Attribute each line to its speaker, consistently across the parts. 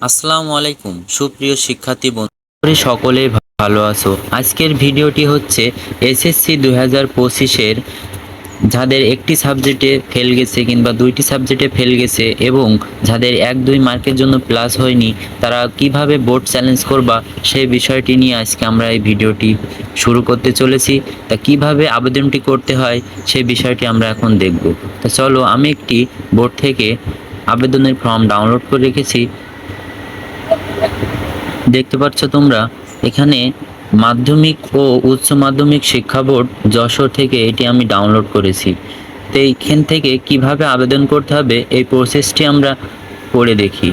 Speaker 1: আসসালামু আলাইকুম সুপ্রিয় শিক্ষার্থী বন্ধু, সকলে ভালো আছো। আজকের ভিডিওটি হচ্ছে এসএসসি 2025-এর যাদের একটি সাবজেক্টে ফেল গেছে কিংবা দুইটি সাবজেক্টে ফেল গেছে এবং যাদের 1-2 মার্কের জন্য প্লাস হয়নি, তারা কিভাবে বোর্ড চ্যালেঞ্জ করবা সেই বিষয়টি নিয়ে আজকে আমরা এই ভিডিওটি শুরু করতে চলেছি। তা কিভাবে আবেদনটি করতে হয় সেই বিষয়টি আমরা এখন দেখব। তা চলো, আমি একটি বোর্ড থেকে আবেদনের ফর্ম ডাউনলোড করে রেখেছি। দেখতে পাচ্ছ তোমরা এখানে মাধ্যমিক ও উচ্চ মাধ্যমিক শিক্ষা বোর্ড যশোর থেকে এটি আমি ডাউনলোড করেছি। তো এইখান থেকে কিভাবে আবেদন করতে হবে এই প্রসেসটি আমরা করে দেখি।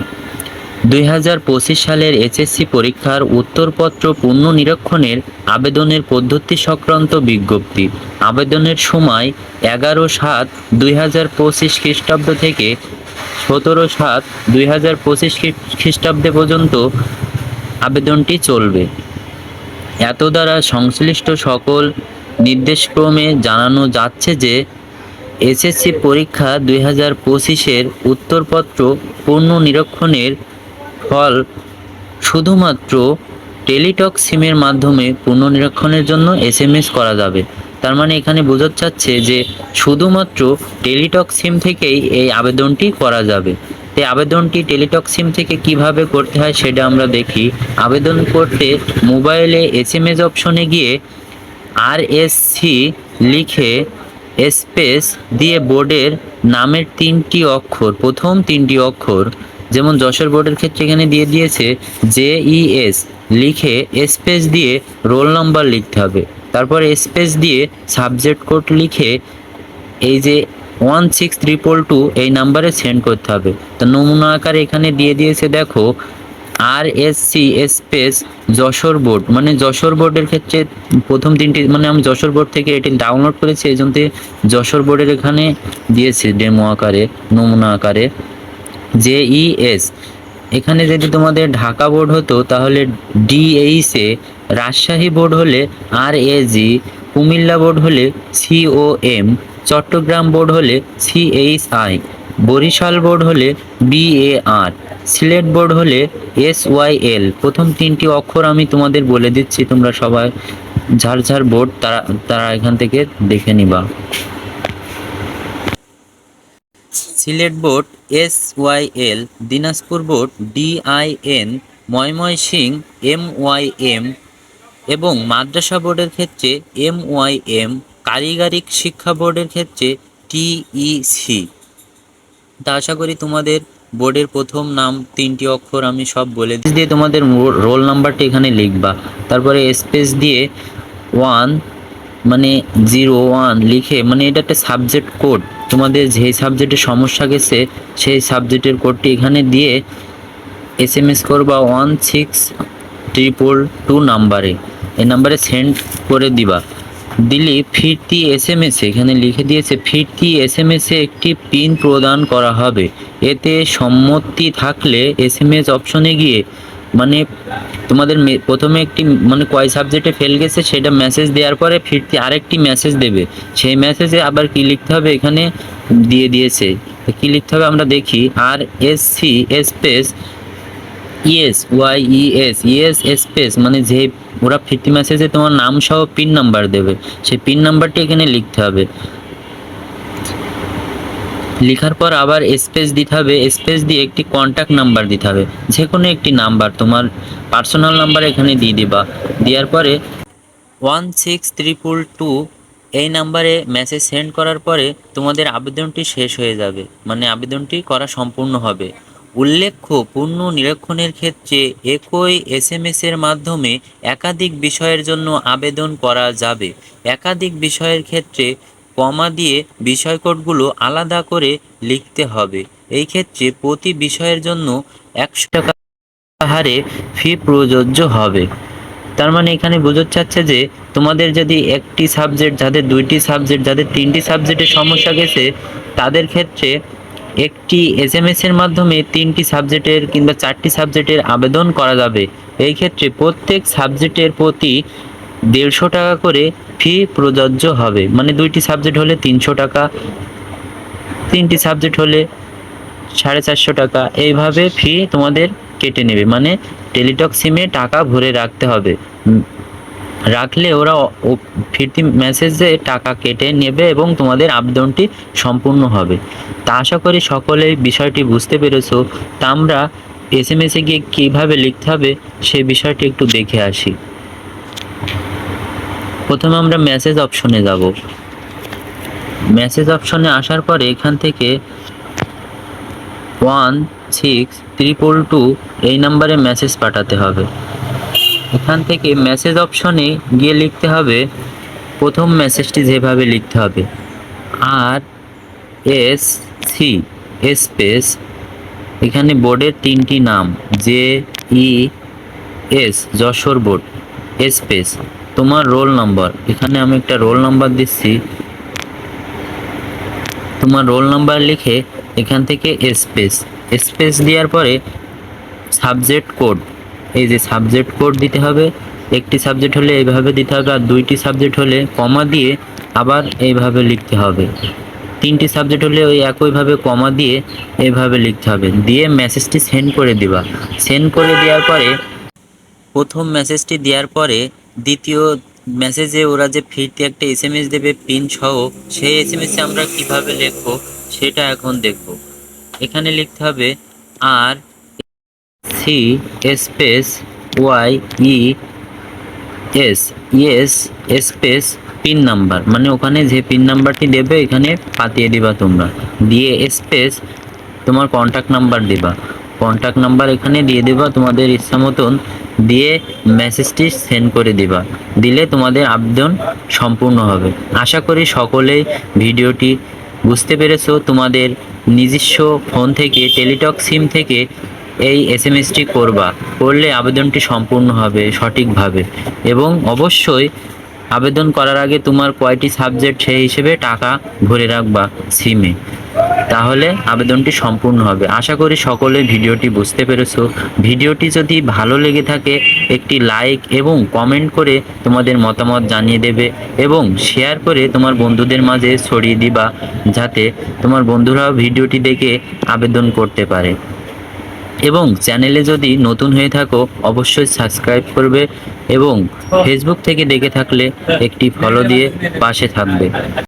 Speaker 1: 2025 সালের এসএসসি পরীক্ষার উত্তরপত্র পুনর্নিরীক্ষণের আবেদনের পদ্ধতি সংক্রান্ত বিজ্ঞপ্তি। আবেদনের সময় 11/7/2025 খ্রিস্টাব্দ থেকে 17/7/2025 খ্রিস্টাব্দে পর্যন্ত আবেদনটি চলবে। এত দ্বারা সংশ্লিষ্ট সকল নির্দেশক্রমে জানানো যাচ্ছে যে এসএসসি পরীক্ষা 2025-এর উত্তরপত্র পুনর্নিরীক্ষণের ফল শুধুমাত্র টেলিটক সিমের মাধ্যমে পুনর্নিরীক্ষণের জন্য এসএমএস করা যাবে। তার মানে এখানে বোঝাতে চাচ্ছে যে শুধুমাত্র টেলিটক সিম থেকেই এই আবেদনটি করা যাবে। এই আবেদনটি টেলিটক সিম থেকে কিভাবে করতে হয় সেটা আমরা দেখি। আবেদন করতে মোবাইলে এসএমএস অপশনে গিয়ে আরএসসি লিখে স্পেস দিয়ে বোর্ডের নামের 3টি অক্ষর, প্রথম 3টি অক্ষর, যেমন যশোর বোর্ডের ক্ষেত্রে এখানে দিয়ে দিয়েছে JES, লিখে স্পেস দিয়ে রোল নাম্বার লিখতে হবে। তারপর স্পেস দিয়ে সাবজেক্ট কোড লিখে এই যে 16322 এই নাম্বারে সেন্ড করতে হবে। তো নমুনা আকারে এখানে দিয়ে দিয়েছে, দেখো আরএসসি স্পেস যশোর বোর্ড, মানে যশোর বোর্ডের ক্ষেত্রে প্রথম 3টি, মানে আমি যশোর বোর্ড থেকে এটি ডাউনলোড করেছি, এই জন্য যশোর বোর্ডের এখানে দিয়েছে ডেমো আকারে, নমুনা আকারে JES। এখানে যদি তোমাদের ঢাকা বোর্ড হতো তাহলে DHA, রাজশাহী বোর্ড হলে RAG, কুমিল্লা বোর্ড হলে COM, চট্টগ্রাম বোর্ড হলে CHI, বরিশাল বোর্ড হলে BAR, সিলেট বোর্ড হলে SYL। প্রথম 3টি অক্ষর আমি তোমাদের বলে দিচ্ছি, তোমরা সবাই যার যার বোর্ড তারা তারা এখান থেকে দেখে নিবা। Sylhet board SYL, Dinajpur board DIN, Mymensingh MYM এবং মাদ্রাসা বোর্ডের ক্ষেত্রে MYM, কারিগরি শিক্ষা বোর্ডের ক্ষেত্রে TEC। তা আশা করি তোমাদের বোর্ডের প্রথম নাম 3টি অক্ষর আমি সব বলে দিয়ে তোমাদের রোল নাম্বারটি এখানে লিখবা। তারপরে স্পেস দিয়ে 1 মানে 01 লিখে, মানে এটা একটা সাবজেক্ট কোড, তোমাদের যে সাবজেক্টে সমস্যা গেছে সেই সাবজেক্টের কোডটি এখানে দিয়ে এসএমএস করবা 16322 নাম্বারে। এই নাম্বারে সেন্ড করে দিবা। দিলে ফিরতি এসএমএসে এখানে লিখে দিয়েছে ফিরতি এসএমএসে একটি পিন প্রদান করা হবে। এতে সম্মতি থাকলে এসএমএস অপশনে গিয়ে, মানে তোমাদের প্রথমে একটি, মানে কয় সাবজেক্টে ফেল গেছে সেটা মেসেজ দেওয়ার পরে ফিরতি আরেকটি মেসেজ দেবে। সেই মেসেজে আবার কি লিখতে হবে এখানে দিয়ে দিয়েছে। কি লিখতে হবে আমরা দেখি, RSC স্পেস YES স্পেস, মানে যে ওরা ফিরতি মেসেজে তোমার নাম সহ পিন নাম্বার দেবে, সেই পিন নাম্বারটি এখানে লিখতে হবে। লেখার পর আবার স্পেস দিতে হবে, স্পেস দিয়ে একটি কন্ট্যাক্ট নাম্বার দিতে হবে, যে কোনো একটি নাম্বার, তোমার পার্সোনাল নাম্বার এখানে দিয়ে দিবা। দেওয়ার পরে 16322 এই নাম্বারে মেসেজ সেন্ড করার পরে তোমাদের আবেদনটি শেষ হয়ে যাবে, মানে আবেদনটি করা সম্পূর্ণ হবে। উল্লেখ্য, পুনর্নিরীক্ষণের ক্ষেত্রে একই এসএমএসের মাধ্যমে একাধিক বিষয়ের জন্য আবেদন করা যাবে। একাধিক বিষয়ের ক্ষেত্রে কমা দিয়ে বিষয় কোডগুলো আলাদা করে লিখতে হবে। এই ক্ষেত্রে প্রতি বিষয়ের জন্য 100 টাকা হারে ফি প্রযোজ্য হবে। তার মানে এখানে বোঝাতে চাচ্ছে যে তোমাদের যদি একটি সাবজেক্ট, যাদের 2টি সাবজেক্ট, যাদের 3টি সাবজেক্টের সমস্যা গেছে, তাদের ক্ষেত্রে একটি এসএমএসের মাধ্যমে 3টি সাবজেক্টের কিংবা 4টি সাবজেক্টের আবেদন করা যাবে। এই ক্ষেত্রে প্রত্যেক সাবজেক্টের প্রতি 150 টাকা করে ফি প্রযোজ্য হবে। মানে 2টি সাবজেক্ট হলে 300 টাকা, 3টি সাবজেক্ট হলে 450 টাকা, এইভাবে ফি তোমাদের কেটে নেবে, মানে টেলিটক সিমে টাকা ভরে রাখতে হবে। রাখলে ওরা ফিরতি মেসেজে টাকা কেটে নেবে এবং তোমাদের আবেদনটি সম্পূর্ণ হবে। তা আশা করি সকলেই বিষয়টি বুঝতে পেরেছো। তা আমরা এসএমএসে গিয়ে কীভাবে লিখতে হবে সে বিষয়টি একটু দেখে আসি। প্রথমে আমরা মেসেজ অপশনে যাব। মেসেজ অপশনে আসার পরে এখান থেকে 16322 এই নাম্বারে মেসেজ পাঠাতে হবে। এখান থেকে মেসেজ অপশনে গিয়ে লিখতে হবে, প্রথম মেসেজটি যেভাবে লিখতে হবে RSC স্পেস, এখানে বোর্ডের 3টি নাম JES যশোর বোর্ড স্পেস তোমার রোল নাম্বার, এখানে আমি একটা রোল নাম্বার দিচ্ছি, তোমার রোল নাম্বার লিখে এখান থেকে স্পেস দেওয়ার পরে সাবজেক্ট কোড, এই যে সাবজেক্ট কোড দিতে হবে। একটি সাবজেক্ট হলে এইভাবে দিতে হবে, আর 2টি সাবজেক্ট হলে কমা দিয়ে আবার এইভাবে লিখতে হবে। 3টি সাবজেক্ট হলে ওই একইভাবে কমা দিয়ে এইভাবে লিখতে হবে, দিয়ে মেসেজটি সেন্ড করে দিবা। সেন্ড করে দেওয়ার পরে প্রথম মেসেজটি দেওয়ার পরে দ্বিতীয় মেসেজে ওরা যে ফিরতি একটা এসএমএস দেবে পিন সহ, সেই এসএমএসে আমরা কিভাবে লিখবো সেটা এখন দেখব। এখানে লিখতে হবে RC space YES space pin number, মানে ওখানে যে পিন নাম্বারটি দেবে এখানে পাঠিয়ে দিবা তোমরা, দিয়ে স্পেস তোমার কন্ট্যাক্ট নাম্বার দিবা। কন্ট্যাক্ট নাম্বার এখানে দিয়ে দিবা তোমাদের ইচ্ছা মতন, দিয়ে মেসেজটি সেন্ড করে দিবা। দিলে তোমাদের আবেদন সম্পূর্ণ হবে। আশা করি সকলেই ভিডিওটি বুঝতে পেরেছো। তোমাদের নিজস্ব ফোন থেকে টেলিটক সিম থেকে এই এসএমএসটি করলে আবেদনটি সম্পূর্ণ হবে সঠিকভাবে। এবং অবশ্যই আবেদন করার আগে তোমার কয়টি সাবজেক্ট সেই হিসেবে টাকা ভরে রাখবা সিমে, তাহলে আবেদনটি সম্পূর্ণ হবে। আশা করি সকলে ভিডিওটি বুঝতে পেরেছো। ভিডিওটি যদি ভালো লেগে থাকে একটি লাইক এবং কমেন্ট করে তোমাদের মতামত জানিয়ে দেবে, এবং শেয়ার করে তোমার বন্ধুদের মাঝে ছড়িয়ে দিবা, যাতে তোমার বন্ধুরাও ভিডিওটি দেখে আবেদন করতে পারে। এবং চ্যানেলে যদি নতুন হয়ে থাকো অবশ্যই সাবস্ক্রাইব করবে, এবং ফেসবুক থেকে দেখে থাকলে একটি ফলো দিয়ে পাশে থাকবে।